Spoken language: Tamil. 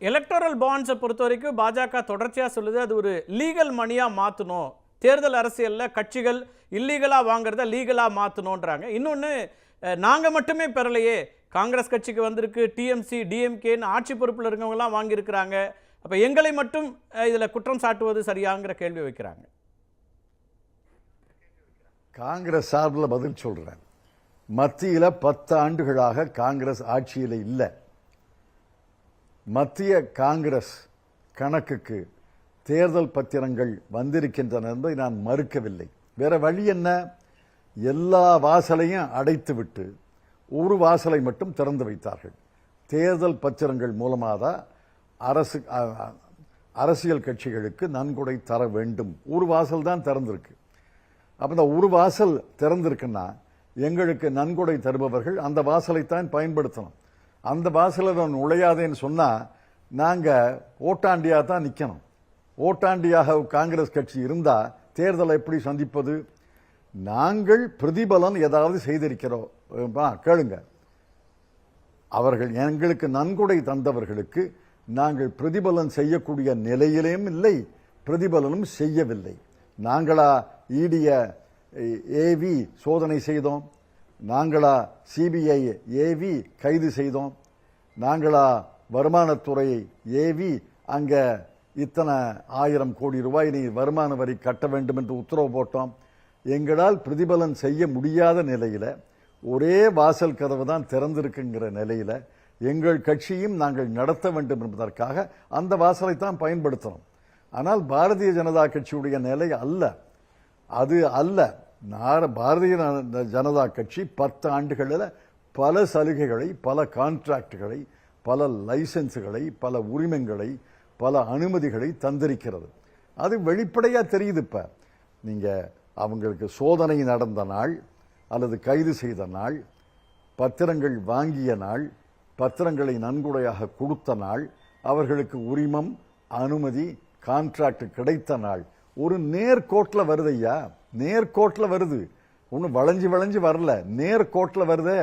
எலக்டோரல் பாண்ட்ஸை பொறுத்த வரைக்கும் பாஜக தொடர்ச்சியாக சொல்லுது அது ஒரு லீகல் மணியாக மாற்றணும். தேர்தல் அரசியலில் கட்சிகள் இல்லீகலாக வாங்குறத லீகலாக மாற்றணுன்றாங்க. இன்னொன்று, நாங்கள் மட்டுமே பெறலையே, காங்கிரஸ் கட்சிக்கு வந்திருக்கு, டிஎம்சி டிஎம்கேன்னு ஆட்சி பொறுப்பில் இருக்கவங்கலாம் வாங்கியிருக்கிறாங்க. அப்போ எங்களை மட்டும் இதில் குற்றம் சாட்டுவது சரியாங்கிற கேள்வி வைக்கிறாங்க. காங்கிரஸ் சார்பில் பதில் சொல்றேன். மத்தியில் 10 ஆண்டுகளாக காங்கிரஸ் ஆட்சியில் இல்லை. மத்திய காங்கிரஸ் கணக்குக்கு தேர்தல் பத்திரங்கள் வந்திருக்கின்றன என்பதை நான் மறுக்கவில்லை. வேற வழி என்ன? எல்லா வாசலையும் அடைத்து விட்டு ஒரு வாசலை மட்டும் திறந்து வைத்தார்கள். தேர்தல் பத்திரங்கள் மூலமாக தான் அரசியல் கட்சிகளுக்கு நன்கொடை தர வேண்டும். ஒரு வாசல் தான் திறந்திருக்கு. அப்ப இந்த ஒரு வாசல் திறந்திருக்குன்னா எங்களுக்கு நன்கொடை தருபவர்கள் அந்த வாசலைத்தான் பயன்படுத்தணும். அந்த வாசலில் நுழையாதேன்னு சொன்னா நாங்க ஓட்டாண்டியா தான் நிக்கணும். ஓட்டாண்டியாக காங்கிரஸ் கட்சி இருந்தா தேர்தலை எப்படி சந்திப்பது? நாங்கள் பிரதிபலன் ஏதாவது செய்திருக்கிறோம் கேளுங்க. அவர்கள் எங்களுக்கு நன்கொடை தந்தவர்களுக்கு நாங்கள் பிரதிபலன் செய்யக்கூடிய நிலையிலும் இல்லை, பிரதிபலனும் செய்யவில்லை. நாங்களா ஈடிய ஏவி சோதனை செய்தோம்? நாங்களா சிபிஐ ஏவி கைது செய்தோம்? நாங்களா வருமானத்துறையை ஏவி அங்க இத்தனை 1000 கோடி ரூபாய் நீ வருமான வரி கட்ட வேண்டும் என்று உத்தரவு போட்டோம்? எங்களால் பிரதிபலன் செய்ய முடியாத நிலையில ஒரே வாசல் கதவு தான் திறந்திருக்குங்கிற நிலையில எங்கள் கட்சியும் நாங்கள் நடத்த வேண்டும் என்பதற்காக அந்த வாசலை தான் பயன்படுத்தணும். ஆனால் பாரதிய ஜனதா கட்சியுடைய நிலை அல்ல, அது அல்ல. பாரதிய ஜனதா கட்சி 10 ஆண்டுகளில் பல சலுகைகளை, பல கான்ட்ராக்டுகளை, பல லைசன்ஸுகளை, பல உரிமங்களை, பல அனுமதிகளை தந்திருக்கிறது. அது வெளிப்படையா தெரியுது. இப்ப நீங்க அவங்களுக்கு சோதனை நடந்த நாள் அல்லது கைது செய்த நாள், பத்திரங்கள் வாங்கிய நாள், பத்திரங்களை நன்கொடையாக கொடுத்த நாள், அவர்களுக்கு உரிமம், அனுமதி, கான்ட்ராக்ட் கிடைத்த நாள் ஒரு நேர்கோட்டில் வருது ஐயா. நேர்கோட்டில் வருது, ஒன்னும் வளைஞ்சு வளைஞ்சு வரல, நேர்கோட்டில் வருது.